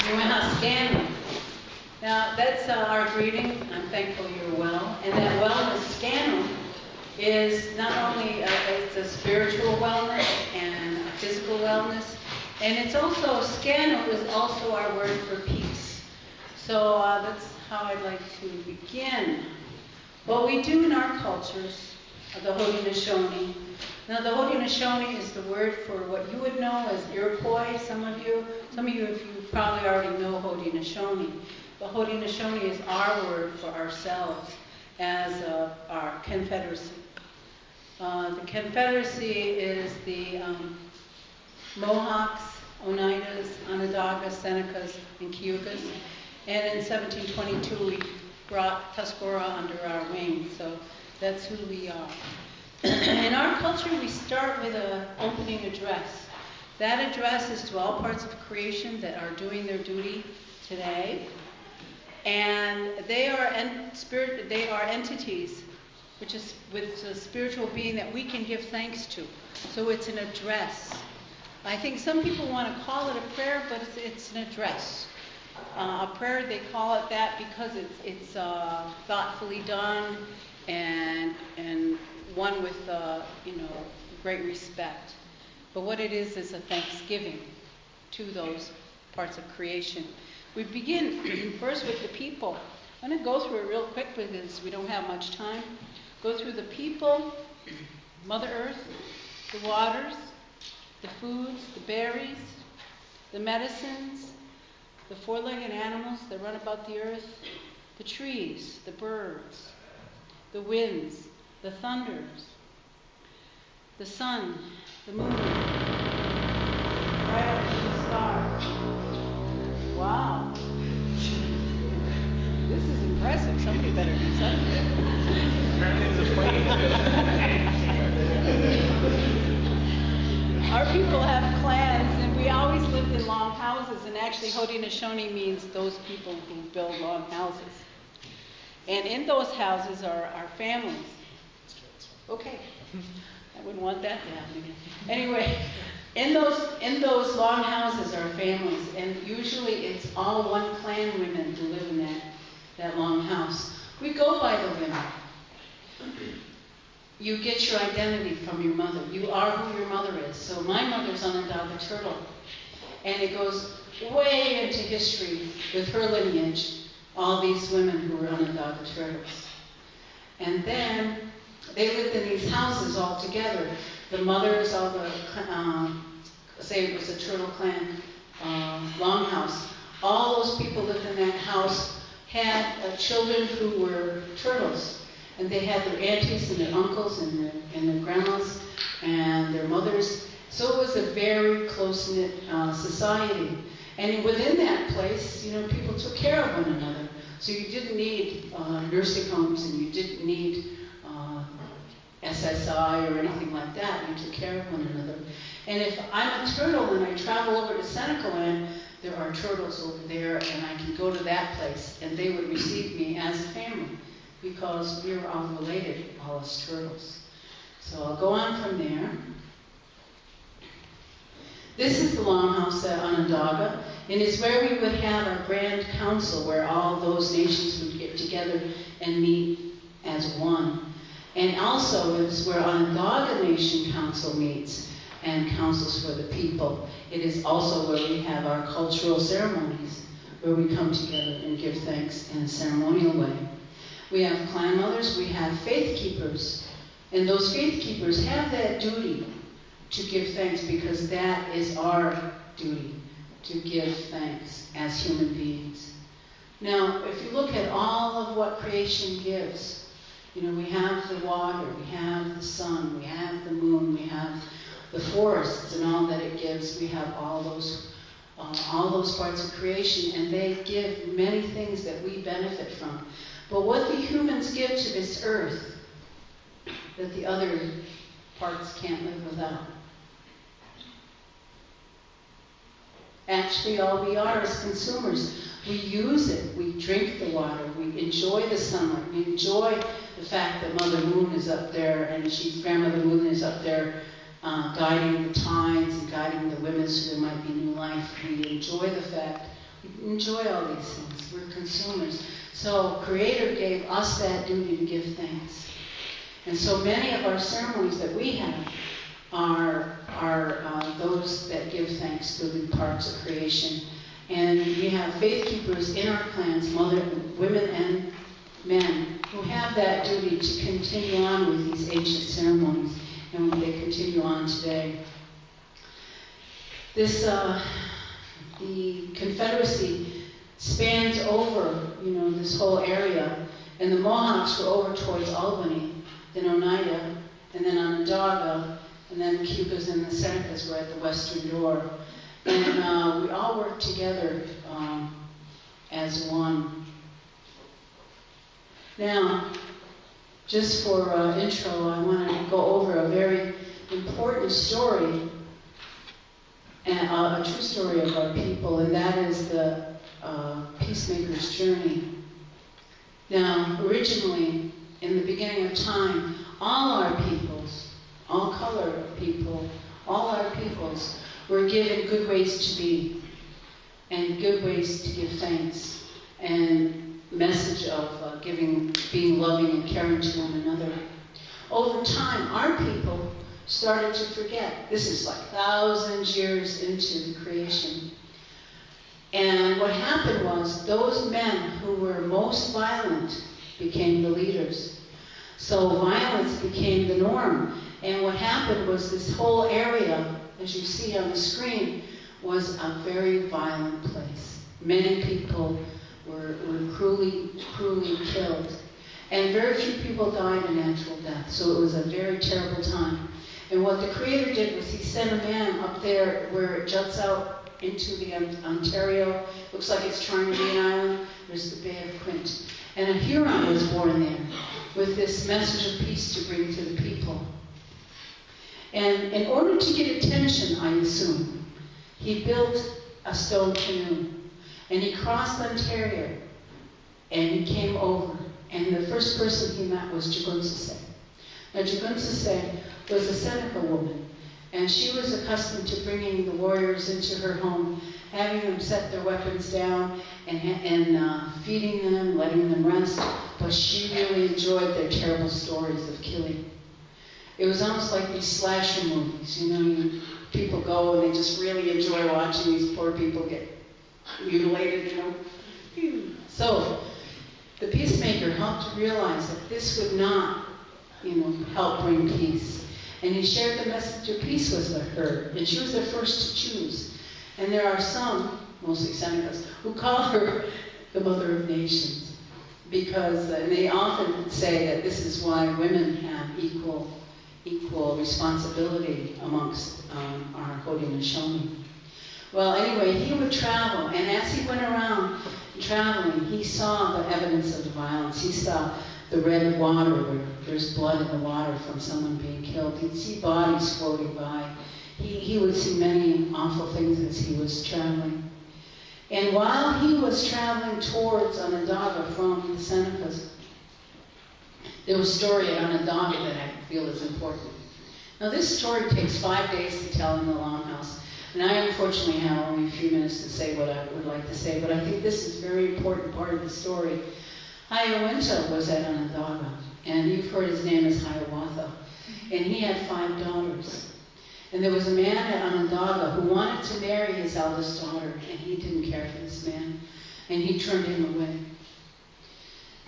Scanning. Now, that's our greeting. I'm thankful you're well. And that wellness scanning is not only it's a spiritual wellness and a physical wellness, and it's also, scano is also our word for peace. So that's how I'd like to begin. What we do in our cultures, the Haudenosaunee. Now, the Haudenosaunee is the word for what you would know as Iroquois. Some of you, if you probably already know Haudenosaunee. The Haudenosaunee is our word for ourselves as our confederacy. The confederacy is the Mohawks, Oneidas, Onondagas, Senecas, and Cayugas. And in 1722, we brought Tuscarora under our wing, so that's who we are. In our culture, we start with an opening address. That address is to all parts of creation that are doing their duty today. And they are entities, which is with a spiritual being that we can give thanks to. So it's an address. I think some people want to call it a prayer, but it's an address. A prayer, they call it that because it's thoughtfully done and one with great respect. But what it is a thanksgiving to those parts of creation. We begin first with the people. I'm going to go through it real quick because we don't have much time. Go through the people, Mother Earth, the waters, the foods, the berries, the medicines, the four-legged animals that run about the earth, the trees, the birds, the winds, the thunders, the sun, the moon, right up to the stars. Wow. This is impressive. Somebody better do something. Our people have clans, and we always lived in long houses, and actually Haudenosaunee means those people who build long houses. And in those houses are our families. Okay. I wouldn't want that to happen again. Anyway, in those long houses are families, and usually it's all one clan women who live in that long house. We go by the women. You get your identity from your mother. You are who your mother is. So my mother's Onondaga Turtle, and it goes way into history with her lineage, all these women who were Onondaga Turtles. And then they lived in these houses all together. The mothers, all the, say it was a Turtle Clan longhouse. All those people lived in that house had children who were turtles. And they had their aunties and their uncles and their grandmas and their mothers. So it was a very close-knit society. And within that place, people took care of one another. So you didn't need nursing homes, and you didn't need SSI or anything like that. You took care of one another. And if I'm a turtle and I travel over to Seneca Land, there are turtles over there, and I can go to that place, and they would receive me as a family because we were all related, all as turtles. So I'll go on from there. This is the longhouse at Onondaga, and it's where we would have our grand council, where all those nations would get together and meet as one. And also it's where Onondaga Nation Council meets and councils for the people. It is also where we have our cultural ceremonies, where we come together and give thanks in a ceremonial way. We have clan mothers, we have faith keepers, and those faith keepers have that duty to give thanks because that is our duty, to give thanks as human beings. Now, if you look at all of what creation gives, we have the water, we have the sun, we have the moon, we have the forests and all that it gives. We have all those parts of creation, and they give many things that we benefit from. But what the humans give to this earth that the other parts can't live without. Actually, all we are is consumers. We use it. We drink the water. We enjoy the sunlight. We enjoy the fact that Mother Moon is up there, and Grandmother Moon is up there guiding the tides and guiding the women so there might be new life. We enjoy the fact We enjoy all these things. We're consumers. So Creator gave us that duty to give thanks. And so many of our ceremonies that we have are those that give thanks to the parts of creation. And we have faith keepers in our clans, women and men, who have that duty to continue on with these ancient ceremonies, and they continue on today. This, the Confederacy spans over, this whole area, and the Mohawks were over towards Albany, then Oneida, and then Onondaga, and then the Cubas and the Senecas were at the western door. And we all worked together as one. Now, just for intro, I want to go over a very important story, a true story of our people, and that is the peacemaker's journey. Now, originally, in the beginning of time, all our peoples, all color people, all our peoples were given good ways to be and good ways to give thanks and message of being loving and caring to one another. Over time, our people started to forget. This is like thousands of years into the creation. And what happened was those men who were most violent became the leaders. So violence became the norm. And what happened was this whole area, as you see on the screen, was a very violent place. Many people were cruelly killed. And very few people died a natural death. So it was a very terrible time. And what the Creator did was he sent a man up there where it juts out into the Ontario. Looks like it's trying to be an island. There's the Bay of Quinte. And a Huron was born there with this message of peace to bring to the people. And in order to get attention, I assume, he built a stone canoe. And he crossed Ontario. And he came over. And the first person he met was Jagunsase. Now, Jagunsase was a Seneca woman. And she was accustomed to bringing the warriors into her home, having them set their weapons down, and feeding them, letting them rest. But she really enjoyed their terrible stories of killing. It was almost like these slasher movies, people go and they just really enjoy watching these poor people get mutilated, So, the peacemaker helped realize that this would not, help bring peace. And he shared the message of peace with her, and she was the first to choose. And there are some, mostly Senecas, who call her the Mother of Nations, because they often say that this is why women have equal responsibility amongst our Haudenosaunee. Well, anyway, he would travel, and as he went around traveling, he saw the evidence of the violence. He saw the red water where there's blood in the water from someone being killed. He'd see bodies floating by. He would see many awful things as he was traveling. And while he was traveling towards Onondaga from the Senecas, there was a story at Onondaga that I feel is important. Now, this story takes 5 days to tell in the Longhouse. And I unfortunately have only a few minutes to say what I would like to say, but I think this is a very important part of the story. Hiawatha was at Onondaga, and you've heard his name is Hiawatha, and he had 5 daughters. And there was a man at Onondaga who wanted to marry his eldest daughter, and he didn't care for this man, and he turned him away.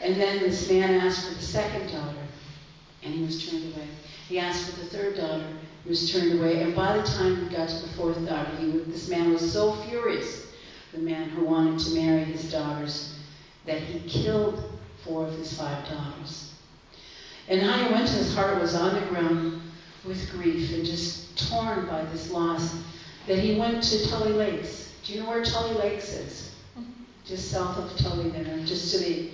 And then this man asked for the second daughter, and he was turned away. He asked for the third daughter, he was turned away, and by the time he got to the fourth daughter, this man was so furious, the man who wanted to marry his daughters, that he killed 4 of his 5 daughters. And Hiawatha's heart was on the ground with grief and just torn by this loss, that he went to Tully Lakes. Do you know where Tully Lakes is? Just south of Tully there, just to the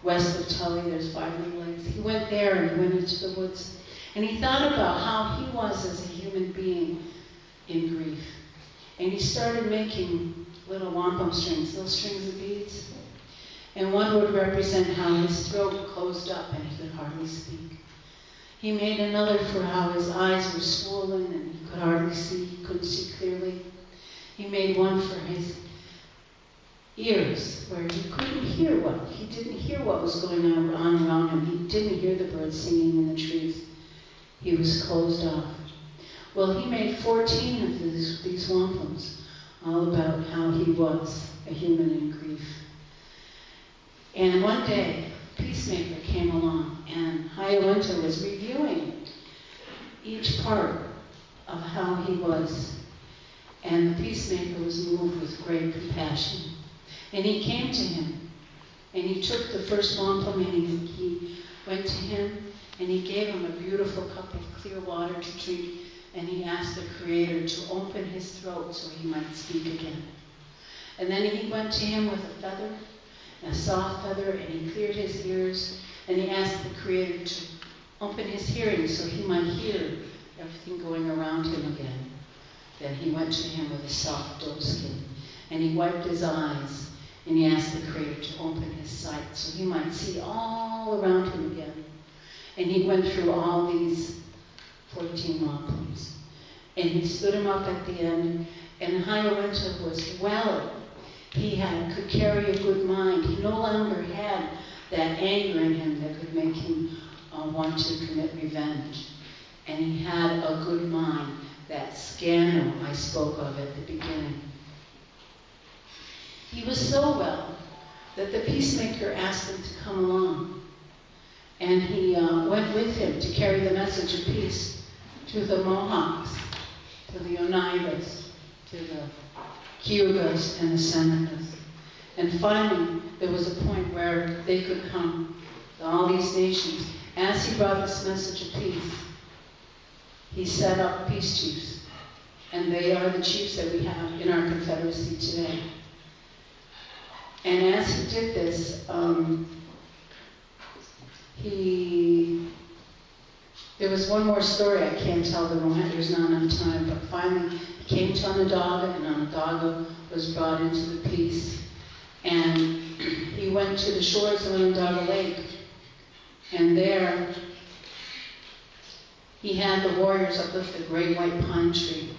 west of Tully, there's 5 little lakes. He went there and he went into the woods. And he thought about how he was as a human being in grief. And he started making little wampum strings, little strings of beads. And one would represent how his throat closed up and he could hardly speak. He made another for how his eyes were swollen and he could hardly see, he couldn't see clearly. He made one for his ears where he couldn't hear he didn't hear what was going on around him. He didn't hear the birds singing in the trees. He was closed off. Well, he made 14 of these wampums, all about how he was a human in grief. And one day, a peacemaker came along, and Hiawatha was reviewing each part of how he was. And the peacemaker was moved with great compassion. And he came to him, and he took the first wampum, and he went to him, and he gave him a beautiful cup of clear water to drink, and he asked the Creator to open his throat so he might speak again. And then he went to him with a feather, a soft feather, and he cleared his ears, and he asked the Creator to open his hearing so he might hear everything going around him again. Then he went to him with a soft doe skin, and he wiped his eyes, and he asked the Creator to open his sight so he might see all around him again. And he went through all these 14 wampums, and he stood him up at the end, and Hiawatha was well. He could carry a good mind. He no longer had that anger in him that could make him want to commit revenge. And he had a good mind, that scandal I spoke of at the beginning. He was so well that the peacemaker asked him to come along. And he went with him to carry the message of peace to the Mohawks, to the Oneidas, to the Cayugas and the Senecas. And finally, there was a point where they could come, all these nations. As he brought this message of peace, he set up peace chiefs. And they are the chiefs that we have in our Confederacy today. And as he did this, there was one more story I can't tell the moment, there's not enough time, but finally he came to Onondaga, and Onondaga was brought into the peace. And he went to the shores of Onondaga Lake, and there he had the warriors uplift a great white pine tree.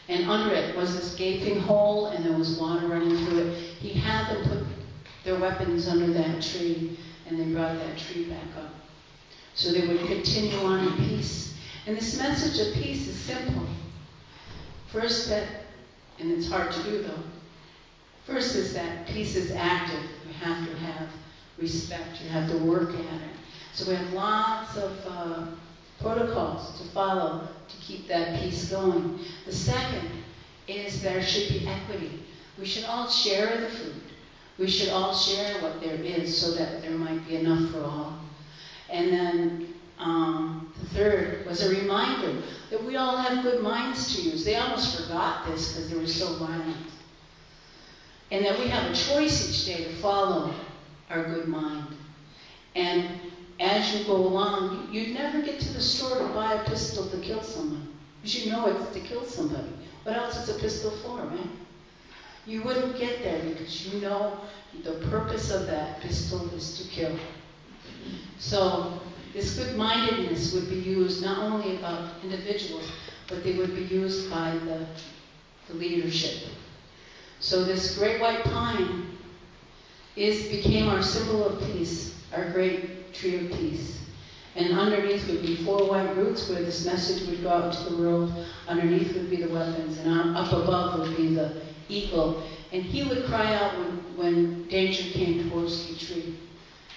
And under it was this gaping hole, and there was water running through it. He had them put their weapons under that tree, and they brought that tree back up. So they would continue on in peace. And this message of peace is simple. First, and it's hard to do though, first is that peace is active. You have to have respect. You have to work at it. So we have lots of protocols to follow to keep that peace going. The second is there should be equity. We should all share the food. We should all share what there is so that there might be enough for all. And then the third was a reminder that we all have good minds to use. They almost forgot this because they were so violent. And that we have a choice each day to follow our good mind. And as you go along, you'd never get to the store to buy a pistol to kill someone. Because you know it's to kill somebody. What else is a pistol for, right? You wouldn't get there because you know the purpose of that pistol is to kill. So this good-mindedness would be used not only about individuals, but they would be used by the leadership. So this great white pine became our symbol of peace, our great tree of peace. And underneath would be 4 white roots where this message would go out to the world. Underneath would be the weapons, and up above would be the eagle. And he would cry out when danger came towards the tree.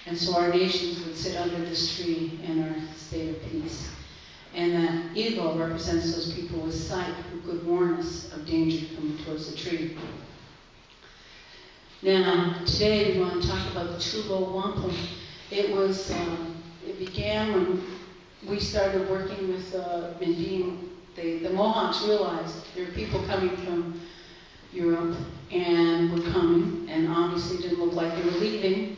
And so our nations would sit under this tree in our state of peace. And that eagle represents those people with sight who could warn us of danger coming towards the tree. Now, today we want to talk about the Tulo Wampum. It began when we started working with the Mohawks realized there were people coming from Europe and were coming, and obviously didn't look like they were leaving.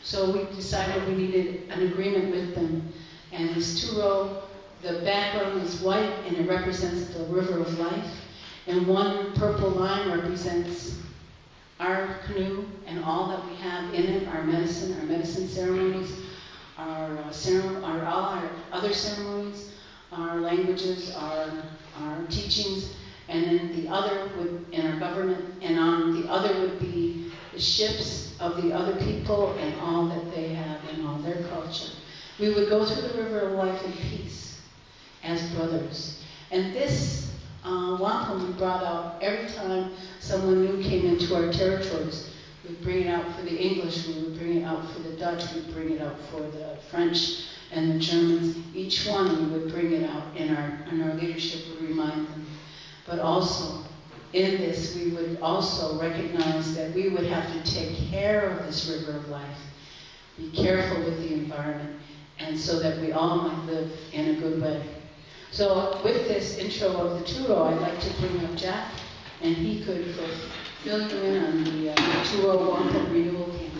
So we decided we needed an agreement with them. And this Tulo, the background is white, and it represents the river of life. And one purple line represents our canoe and all that we have in it, our medicine ceremonies, all our other ceremonies, our languages, our teachings, and then the other would, in our government, and on the other would be the ships of the other people and all that they have and all their culture. We would go through the river of life in peace as brothers. And this wampum we brought out every time someone new came into our territories. We'd bring it out for the English, we would bring it out for the Dutch, we'd bring it out for the French and the Germans. Each one we would bring it out in our leadership would remind them. But also, in this, we would also recognize that we would have to take care of this river of life, be careful with the environment, and so that we all might live in a good way. So with this intro of the Turo, I'd like to bring up Jack, and he could fill you in on the Turo Wampum Renewal campaign.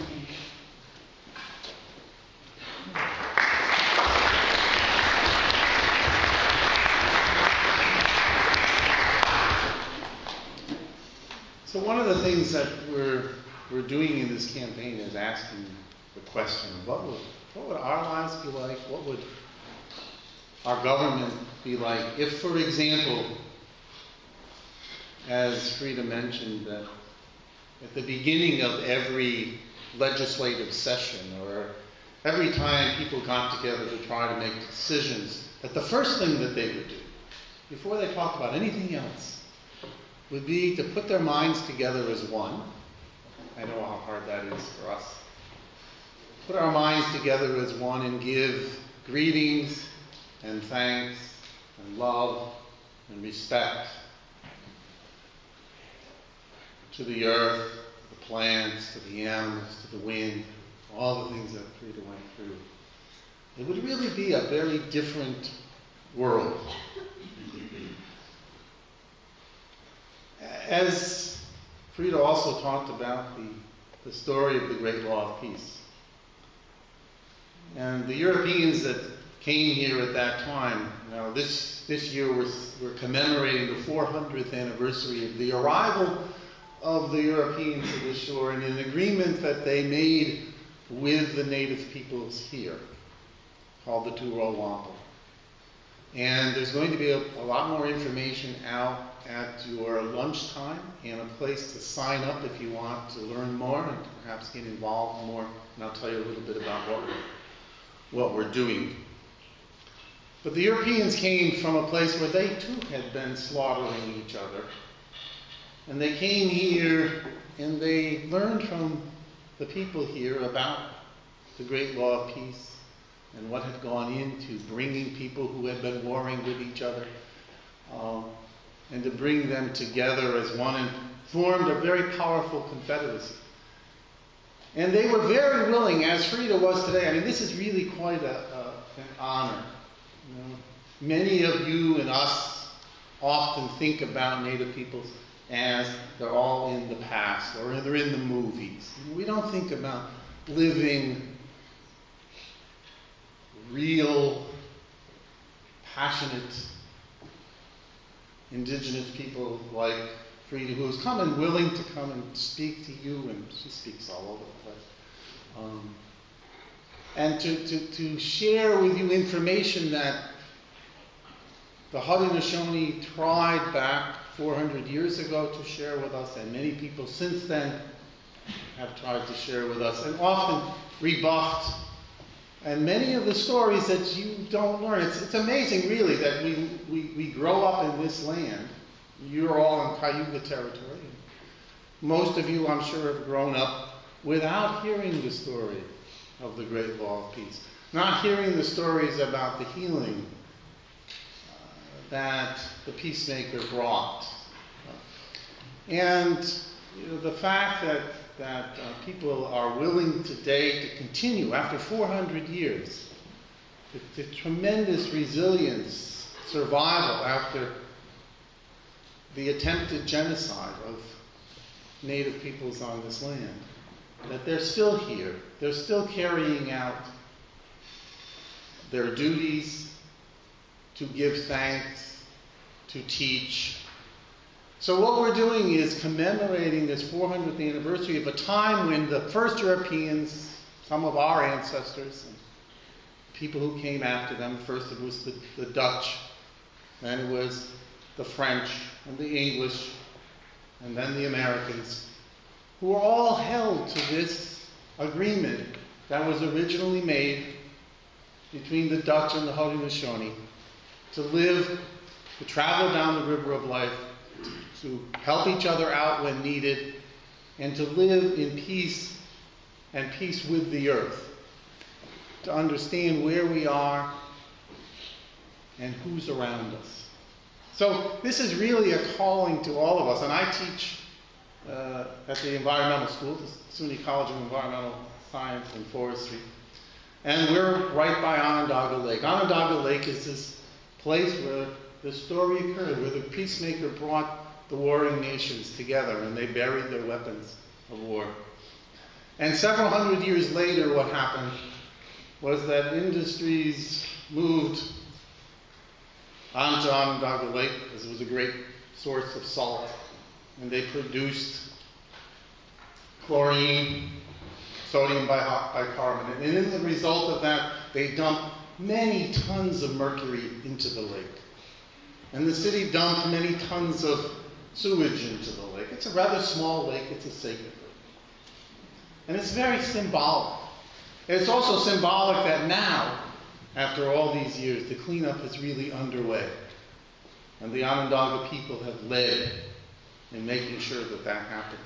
So one of the things that we're doing in this campaign is asking the question, what would our lives be like? What would our government be like if, for example, as Freida mentioned, that at the beginning of every legislative session or every time people got together to try to make decisions, that the first thing that they would do, before they talk about anything else, would be to put their minds together as one. I know how hard that is for us. Put our minds together as one and give greetings and thanks and love and respect to the earth, to the plants, to the animals, to the wind, all the things that Freida went through. It would really be a very different world. As Freida also talked about the story of the Great Law of Peace. And the Europeans that came here at that time, this year we're commemorating the 400th anniversary of the arrival of the Europeans to the shore and an agreement that they made with the native peoples here, called the Turo Wampum. And there's going to be a lot more information out at your lunchtime and a place to sign up if you want to learn more and perhaps get involved more. And I'll tell you a little bit about what we're doing. But the Europeans came from a place where they too had been slaughtering each other. And they came here and they learned from the people here about the Great Law of Peace and what had gone into bringing people who had been warring with each other and to bring them together as one and formed a very powerful confederacy. And they were very willing, as Freida was today. I mean, this is really quite an honor. Many of you and us often think about Native peoples as they're all in the past or they're in the movies. We don't think about living real, passionate, indigenous people like Freida, who's come and willing to come and speak to you, and she speaks all over the place. And to share with you information that the Haudenosaunee tried back 400 years ago to share with us, and many people since then have tried to share with us, and often rebuffed. And many of the stories that you don't learn, it's amazing really that we grow up in this land. You're all in Cayuga territory. Most of you, I'm sure, have grown up without hearing the story of the Great Law of Peace. Not hearing the stories about the healing that the peacemaker brought. And the fact that people are willing today to continue after 400 years, the tremendous resilience, survival after the attempted genocide of Native peoples on this land, that they're still here, they're still carrying out their duties to give thanks, to teach. So what we're doing is commemorating this 400th anniversary of a time when the first Europeans, some of our ancestors, and people who came after them, first it was the Dutch, then it was the French and the English, and then the Americans, who are all held to this agreement that was originally made between the Dutch and the Haudenosaunee to live, to travel down the river of life, to help each other out when needed, and to live in peace and peace with the earth, to understand where we are and who's around us. So this is really a calling to all of us, and I teach at the environmental school, the SUNY College of Environmental Science and Forestry, and we're right by Onondaga Lake. Onondaga Lake is this place where the story occurred, where the peacemaker brought the warring nations together and they buried their weapons of war. And several hundred years later, what happened was that industries moved onto Onondaga Lake because it was a great source of salt, and they produced chlorine, sodium bicarbonate, and as a result of that, they dumped many tons of mercury into the lake. And the city dumped many tons of sewage into the lake. It's a rather small lake, it's a sacred lake. And it's very symbolic. And it's also symbolic that now, after all these years, the cleanup is really underway. And the Onondaga people have led in making sure that that happens.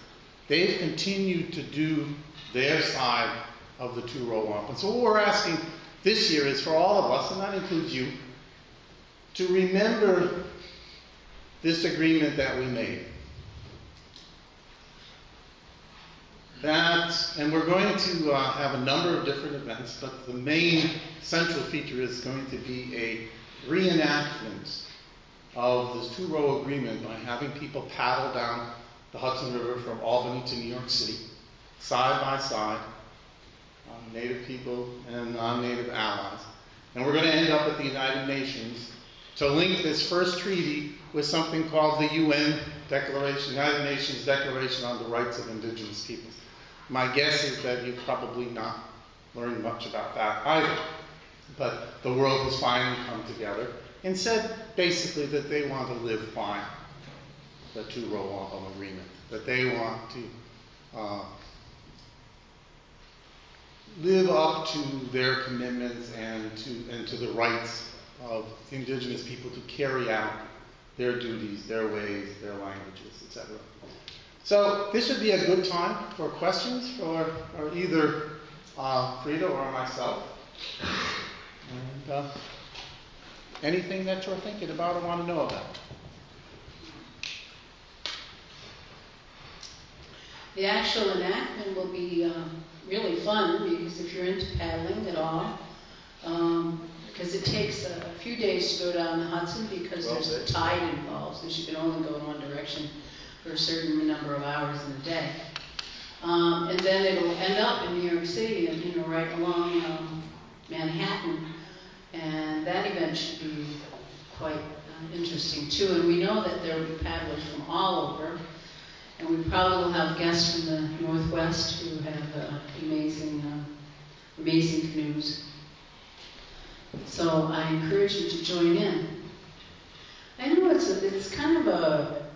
They've continued to do their side of the two-row wampum. So what we're asking this year is for all of us, and that includes you, to remember this agreement that we made. And we're going to have a number of different events, but the main central feature is going to be a reenactment of this two-row agreement by having people paddle down the Hudson River from Albany to New York City, side by side, Native people and non-Native allies. And we're going to end up at the United Nations to link this first treaty with something called the UN Declaration, United Nations Declaration on the Rights of Indigenous Peoples. My guess is that you've probably not learned much about that either. But the world has finally come together and said basically that they want to live fine, the two-row wampum agreement, that they want to live up to their commitments and to the rights of indigenous people to carry out their duties, their ways, their languages, etc. So this would be a good time for questions for either Freida or myself. And anything that you're thinking about or want to know about. The actual enactment will be really fun, because if you're into paddling at all, because it takes a few days to go down the Hudson because there's a tide involved, so you can only go in one direction for a certain number of hours in a day. And then it'll end up in New York City and right along Manhattan, and that event should be quite interesting too. And we know that there will be paddlers from all over. And we probably will have guests from the Northwest who have amazing canoes. So I encourage you to join in. I know it's kind of a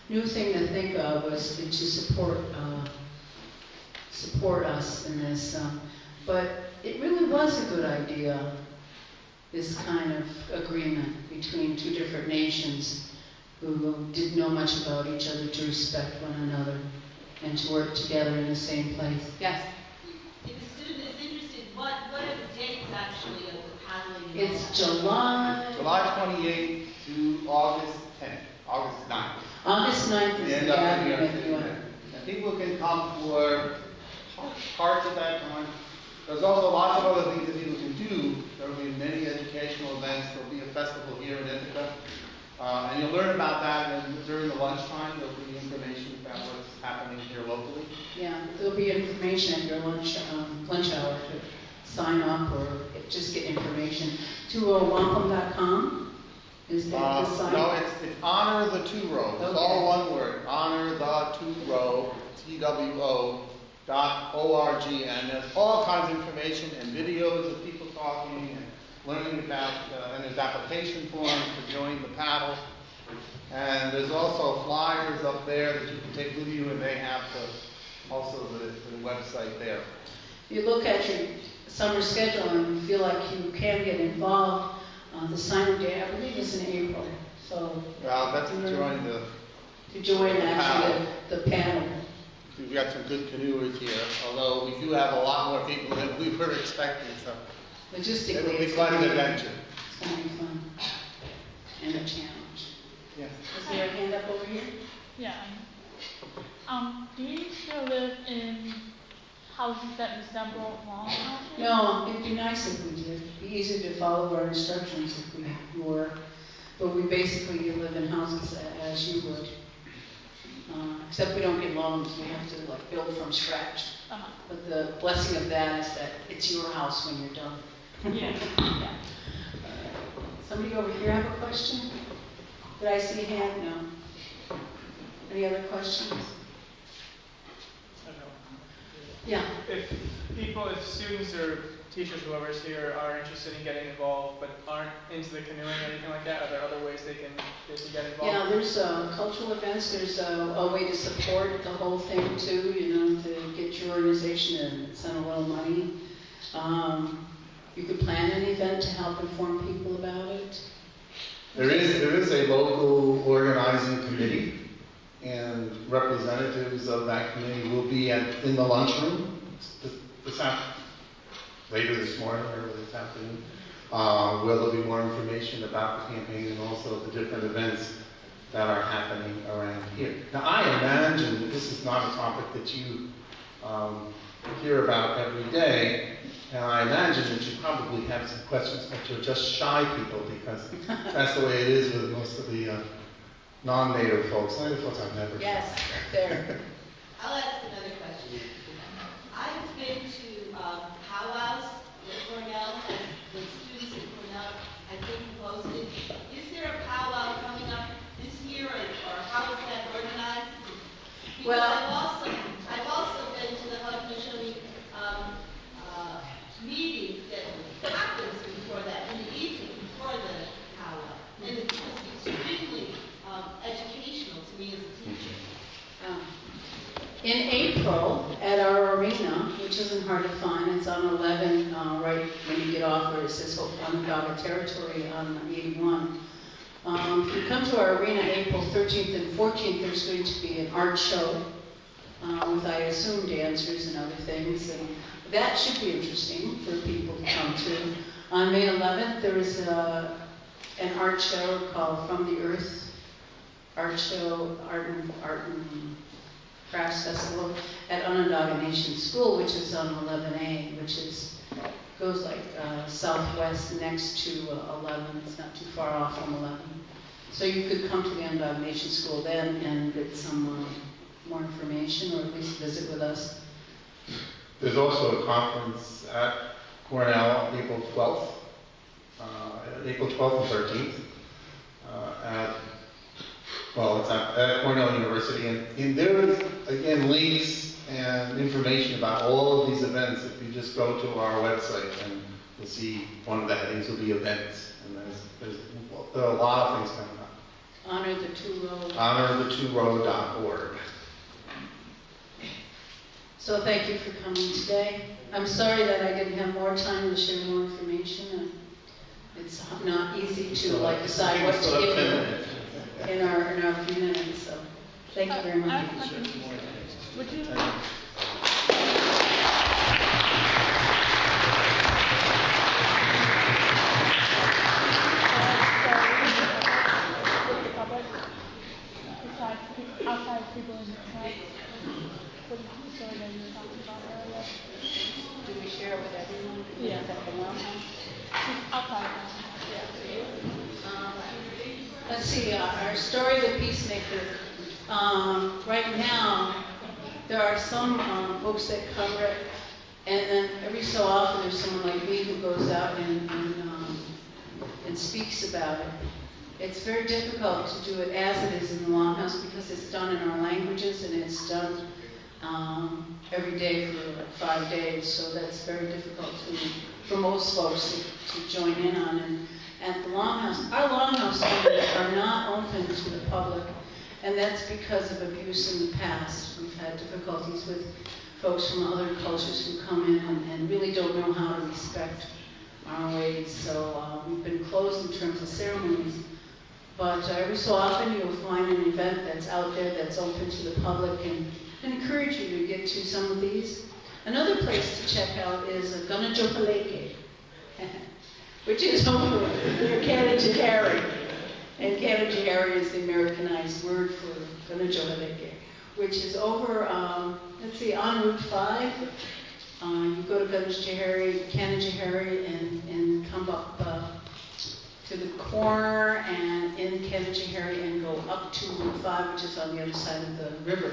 new thing to think of, was to support us in this. But it really was a good idea, this kind of agreement between two different nations who didn't know much about each other, to respect one another and to work together in the same place. Yes? If a student is interested, what are the dates actually of the paddling? It's July 28th to August 10th, August 9th. August 9th is the gathering. And people can come for parts at that time. There's also lots of other things that people can do. There will be many educational events. There will be a festival here in Ithaca. And you'll learn about that, and during the lunchtime, there'll be information about what's happening here locally. Yeah, there'll be information at your lunch hour to sign up or just get information. To wampum.com is the site? No, it's Honor the Two-Row. It's all one word. Honor the Two-Row, TWO.org, and there's all kinds of information and videos of people talking and learning about, and there's application forms to join the paddle. And there's also flyers up there that you can take with you, and they have also the website there. You look at your summer schedule and you feel like you can get involved. The sign-up day, I believe, is in April. So Well, that's to join the. to join actually the panel. We've got some good canoers here, although we do have a lot more people than we were expecting, so Logistically, it will be it's quite gonna an be- adventure. It's going to be fun and a challenge. Yes. Is there a hand up over here? Yeah. Do you still live in houses that resemble long houses? No, it'd be nice if we did. It'd be easier to follow our instructions if we were. But we basically live in houses as you would. Except we don't get loans, we have to like build from scratch. Uh-huh. But the blessing of that is that it's your house when you're done. Yeah. Yeah. Somebody over here have a question? Did I see a hand? No. Any other questions? I don't know. Yeah. If people, if students or teachers, whoever's here, are interested in getting involved but aren't into the canoeing or anything like that, are there other ways they can get involved? Yeah, there's cultural events. There's a way to support the whole thing too, you know, to get your organization and send a little money. You could plan an event to help inform people about it. There is a local organizing committee, and representatives of that committee will be in the lunchroom later this morning or this afternoon, where there'll be more information about the campaign and also the different events that are happening around here. Now, I imagine that this is not a topic that you hear about every day, and I imagine that you probably have some questions, but you're just shy people because that's the way it is with most of the non-native folks. Native folks I've never. Yes, there. I'll ask another question. I've been to powwows with Cornell, and the students at Cornell, I think, hosted. Is there a powwow coming up this year, or how is that organized? Because Well- I've also been to the Haudenosaunee meeting that happens before that, in the evening before the powwow, and it was extremely educational to me as a teacher. In April, at our arena, which isn't hard to find, it's on 11, right when you get off where it says Onondaga Territory on 81. If you come to our arena April 13th and 14th, there's going to be an art show with, I assume, dancers and other things. And that should be interesting for people to come to. On May 11th, there is an art show called From the Earth Art Show, Art and Crafts Festival at Onondaga Nation School, which is on 11A, which goes like southwest next to 11. It's not too far off from 11. So you could come to the Onondaga Nation School then and get some more information, or at least visit with us. There's also a conference at Cornell, April 12th and 13th. It's at Cornell University, and there is, again, links and information about all of these events. If you just go to our website, and you'll see one of the headings will be events, and there are a lot of things coming up. Honor the Two Road. HonorTheTwoRoad.org. So thank you for coming today. I'm sorry that I didn't have more time to share more information. It's not easy to decide what to give you in our few minutes. So thank you very much. Would you? Outside people in the crowd. What the story that you were talking about earlier? Do we share it with everyone? Yeah. Is that the one? Outside. Let's see, our story of the peacemaker. Right now, there are some books that cover it, and then every so often there's someone like me who goes out and speaks about it. It's very difficult to do it as it is in the Longhouse because it's done in our languages and it's done every day for 5 days. So that's very difficult for most folks to join in on. And at the Longhouse. Our Longhouse centers are not open to the public, and that's because of abuse in the past. We've had difficulties with folks from other cultures who come in and really don't know how to respect our ways. So we've been closed in terms of ceremonies. But every so often you'll find an event that's out there that's open to the public, and I encourage you to get to some of these. Another place to check out is Ganajohaleke, which is over near Canajahari. And Canajahari is the Americanized word for Ganajohaleke, which is over, let's see, on Route 5. You go to Canajahari and come up to the corner and in Canajahari and go up to Route 5, which is on the other side of the river.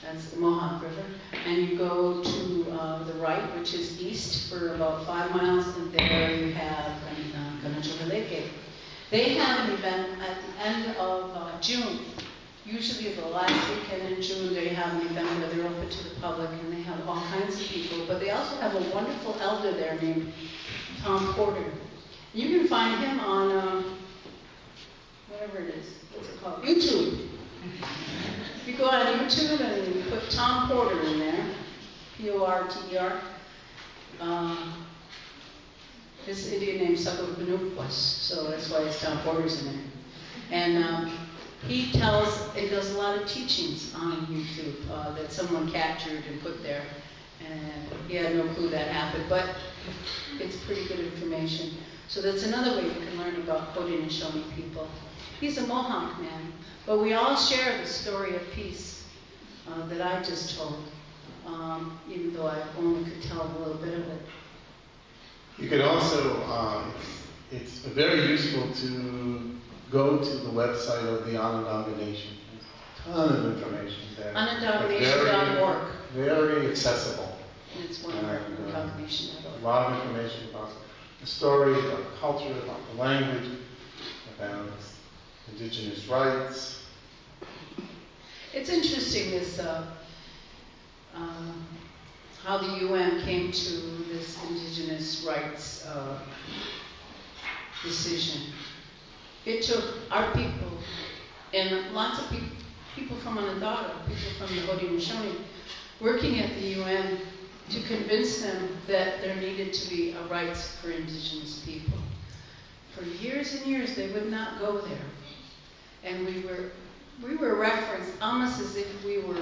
That's the Mohawk River. And you go to the right, which is east, for about 5 miles, and there you have Ganajohaleke. They have an event at the end of June. Usually the last weekend in June, they have an event where they're open to the public, and they have all kinds of people. But they also have a wonderful elder there named Tom Porter. You can find him on, whatever it is, what's it called? YouTube. If you go on YouTube and you put Tom Porter in there, P-O-R-T-E-R, his Indian name is Sakapanuquas, so that's why it's Tom Porter's in there. And he tells and does a lot of teachings on YouTube that someone captured and put there. And he had no clue that happened, but it's pretty good information. So that's another way you can learn about Haudenosaunee people. He's a Mohawk man, but we all share the story of peace that I just told, even though I only could tell a little bit of it. You could also, it's very useful to go to the website of the Onondaga Nation. There's a ton of information there. OnondagaNation.org. Very accessible. And it's one of our Onondaganation.org. A lot of information about the story, about the culture, about the language, about indigenous rights. It's interesting this how the UN came to this indigenous rights decision. It took our people and lots of people from Onondaga, people from the Haudenosaunee, working at the UN to convince them that there needed to be a rights for indigenous people. For years and years, they would not go there. And we were referenced almost as if we were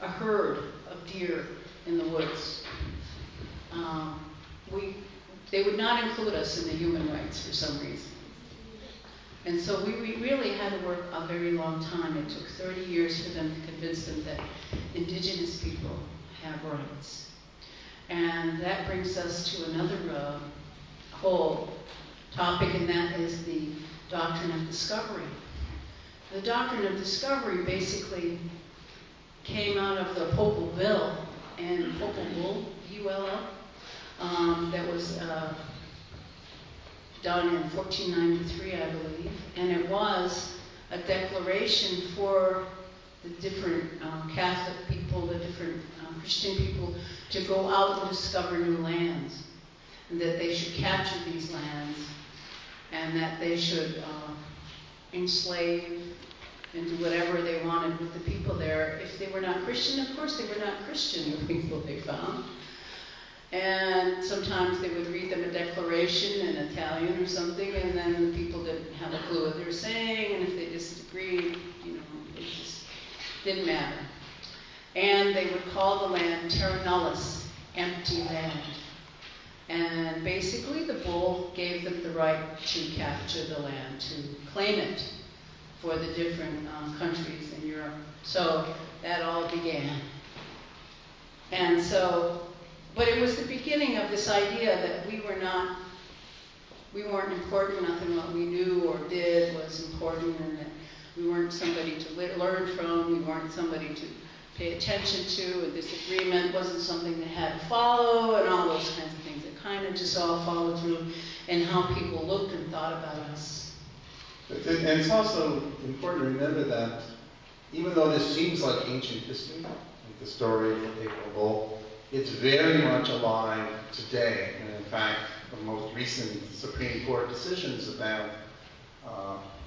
a herd of deer in the woods. They would not include us in the human rights for some reason. And so we really had to work a very long time. It took 30 years for them to convince them that indigenous people have rights. And that brings us to another whole topic, and that is the doctrine of discovery. The doctrine of discovery basically came out of the Popal Bill, and Popal Bull, B-U-L-L, that was done in 1493, I believe, and it was a declaration for the different Catholic people, the different Christian people, to go out and discover new lands, and that they should capture these lands, and that they should enslave and do whatever they wanted with the people there. If they were not Christian, of course they were not Christian, the people they found. And sometimes they would read them a declaration in Italian or something, and then the people didn't have a clue what they were saying, and if they disagreed, it just didn't matter. And they would call the land terra nullis, empty land. And basically the bull gave them the right to capture the land, to claim it for the different countries in Europe. So that all began. And so, but it was the beginning of this idea that we weren't important, nothing what we knew or did was important, and that we weren't somebody to learn from, we weren't somebody to pay attention to, and disagreement wasn't something they had to follow, and all those kinds of things. It kind of just all followed through in how people looked and thought about us. And it's also important to remember that even though this seems like ancient history, like the story of the April Bowl, it's very much alive today. And in fact, the most recent Supreme Court decisions about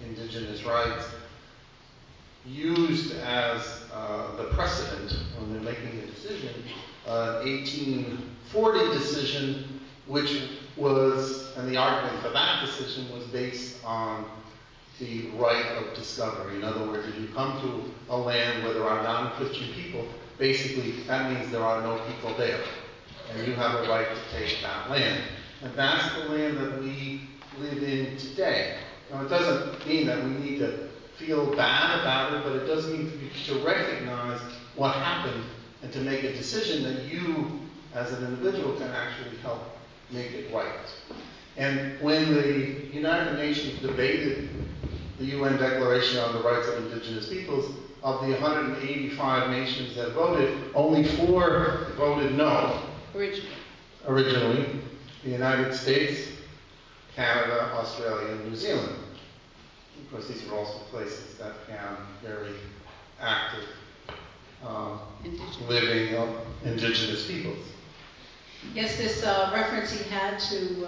indigenous rights, used as the precedent when they're making a decision, 1840 decision, which was, and the argument for that decision was based on the right of discovery. In other words, if you come to a land where there are non-Christian people, basically that means there are no people there, and you have a right to take that land. And that's the land that we live in today. Now, it doesn't mean that we need to feel bad about it, but it does mean to recognize what happened and to make a decision that you, as an individual, can actually help make it right. And when the United Nations debated the UN Declaration on the Rights of Indigenous Peoples, of the 185 nations that voted, only 4 voted no. Originally, the United States, Canada, Australia, and New Zealand. Of course, these are also places that have very active living indigenous peoples. Yes, this reference he had to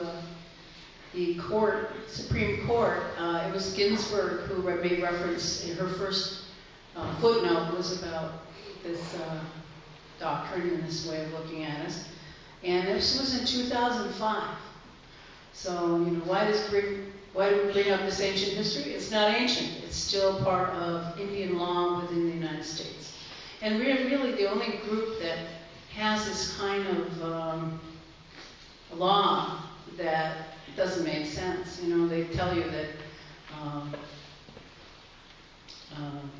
the court, Supreme Court, it was Ginsburg who made reference, in her first footnote was about this doctrine and this way of looking at us. And this was in 2005. So, why do we bring up this ancient history? It's not ancient. It's still part of Indian law within the United States. And we're really the only group that has this kind of law that doesn't make sense. They tell you that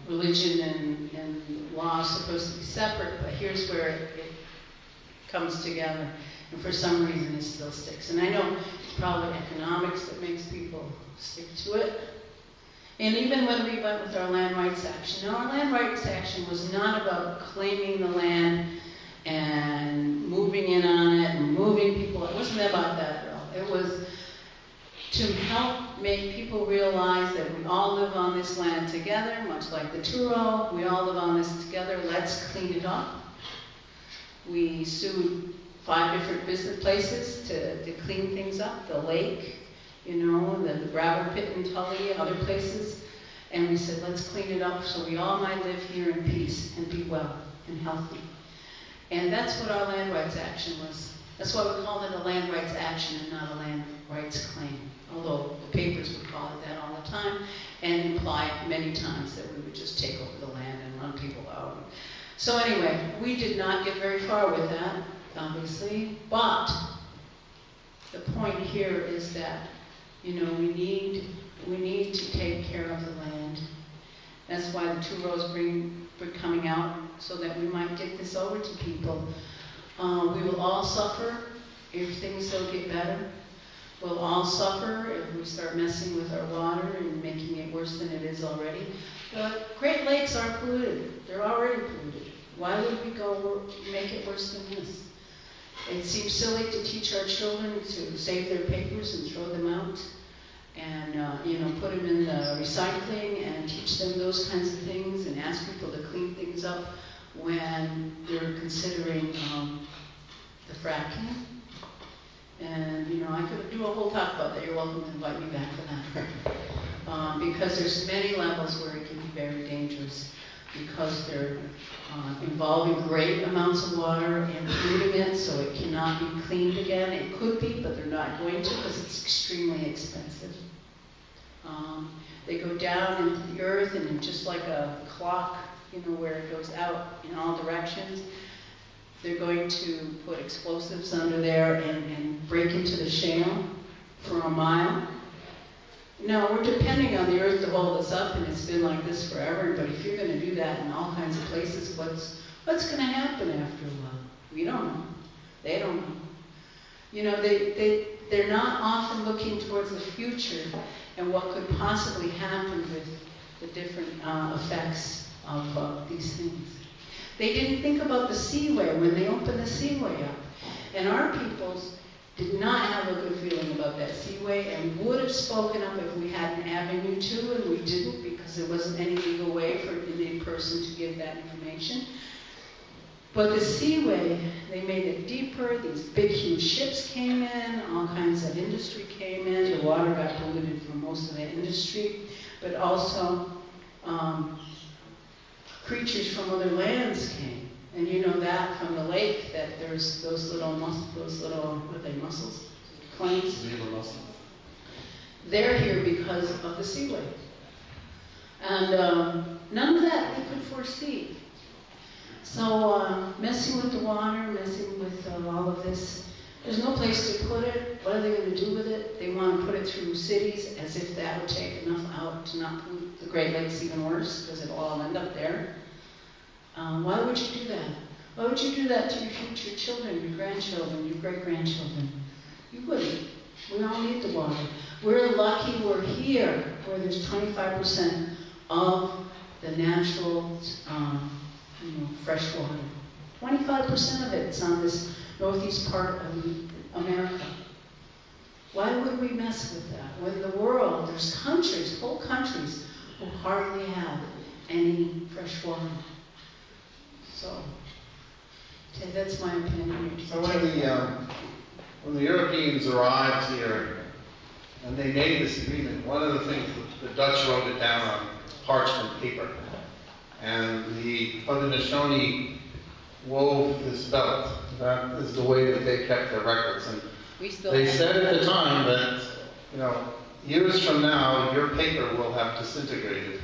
religion and law are supposed to be separate, but here's where it comes together. And for some reason it still sticks. And I know it's probably economics that makes people stick to it. And even when we went with our land rights action, our land rights action was not about claiming the land and moving in on it and moving people. It wasn't about that at all. It was to help make people realize that we all live on this land together, much like the Turo. We all live on this together. Let's clean it up. We sued 5 different business places to clean things up. The lake, the gravel pit in Tully, other places. And we said, let's clean it up so we all might live here in peace and be well and healthy. And that's what our land rights action was. That's why we called it a land rights action and not a land rights claim. Although the papers would call it that all the time and imply many times that we would just take over the land and run people out. So anyway, we did not get very far with that, obviously. But the point here is that, we need to take care of the land. That's why the Turos were coming out, so that we might get this over to people. We will all suffer if things don't get better. We'll all suffer if we start messing with our water and making it worse than it is already. The Great Lakes aren't polluted. They're already polluted. Why would we go make it worse than this? It seems silly to teach our children to save their papers and throw them out and, put them in the recycling and teach them those kinds of things and ask people to clean things up when they're considering the fracking. And, I could do a whole talk about that. You're welcome to invite me back for that. Because there's many levels where it can be very dangerous because they're involving great amounts of water and polluting it so it cannot be cleaned again. It could be, but they're not going to because it's extremely expensive. They go down into the earth and just like a clock, where it goes out in all directions, they're going to put explosives under there and break into the shale for a mile. Now, we're depending on the earth to hold us up, and it's been like this forever, but if you're going to do that in all kinds of places, what's going to happen after a while? We don't know. They don't know. They're not often looking towards the future and what could possibly happen with the different effects of these things. They didn't think about the seaway when they opened the seaway up. And our peoples did not have a good feeling about that seaway and would have spoken up if we had an avenue to, and we didn't because there wasn't any legal way for an Indian person to give that information. But the seaway, they made it deeper. These big, huge ships came in. All kinds of industry came in. The water got polluted from most of the industry. But also, creatures from other lands came. And you know that from the lake, that there's those little, what are they, mussels? Clams? They're here because of the seaway. And none of that we could foresee. So messing with the water, messing with all of this, there's no place to put it. What are they going to do with it? They want to put it through cities as if that would take enough out to not pollute the Great Lakes even worse, because it'll all end up there. Why would you do that? Why would you do that to your future children, your grandchildren, your great-grandchildren? You wouldn't. We all need the water. We're lucky we're here, where there's 25% of the natural fresh water. 25% of it's on this northeast part of America. Why would we mess with that? When the world, there's countries, whole countries, who hardly have any fresh water. So, okay, that's my opinion. So when the Europeans arrived here and they made this agreement, one of the things, the Dutch wrote it down on parchment paper. And the Haudenosaunee wove this belt. That is the way that they kept their records. And they said at the time that, years from now, your paper will have disintegrated,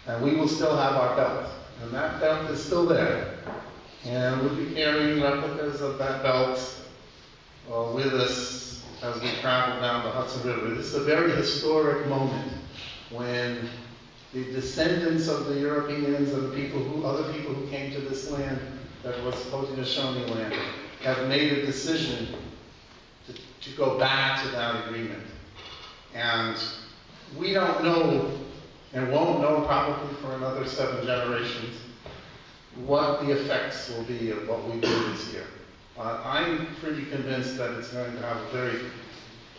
and we will still have our belt. And that belt is still there. And we'll be carrying replicas of that belt with us as we travel down the Hudson River. This is a very historic moment when the descendants of the Europeans and other people who came to this land that was Haudenosaunee land have made a decision to go back to that agreement. And we don't know, and won't know probably for another 7 generations, what the effects will be of what we do this year. I'm pretty convinced that it's going to have a very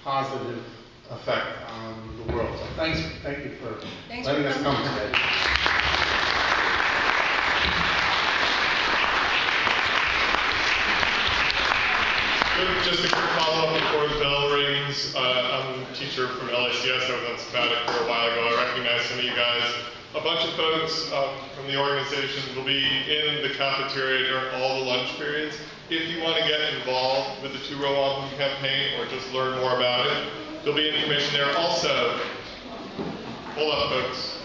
positive effect on the world. So thank you for letting us come today. Just a quick follow-up before the bell rings. I'm a teacher from LICS. I was on sabbatic for a while ago. I recognize some of you guys. A bunch of folks from the organization will be in the cafeteria during all the lunch periods. If you want to get involved with the Two Row Wampum campaign or just learn more about it, there'll be information there. Also, hold up, folks.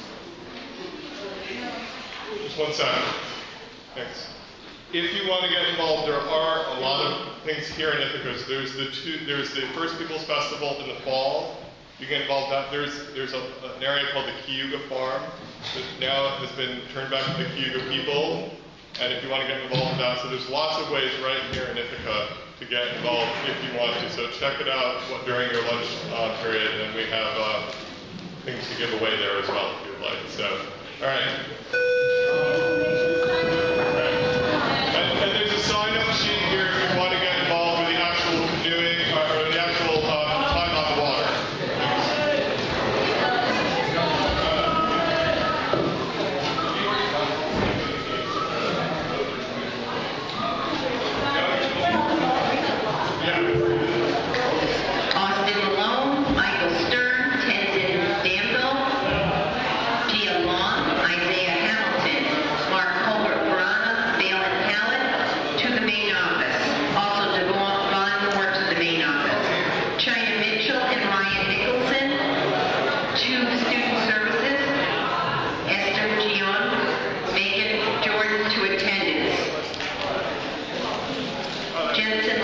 Just 1 second. Thanks. If you want to get involved, there are a lot of things here in Ithaca. There's the First Peoples Festival in the fall. You get involved in that. There's an area called the Cayuga Farm that now has been turned back to the Cayuga people. And if you want to get involved in that, so there's lots of ways right here in Ithaca to get involved if you want to. So check it out during your lunch period, and we have things to give away there as well if you'd like. So, all right. And there's a sign-up sheet here if you want to get involved with the actual canoeing or the actual time on the water. Austin Malone, Michael Stern, Tenzin Danville, Gia Long, Isaiah Hamilton, Mark Colbert Brana, Valen Hallett to the main office. Also Devon Moore to the main office. China Mitchell and Ryan Nicholson to student services. Esther Gion, Megan Jordan to attendance. Jensen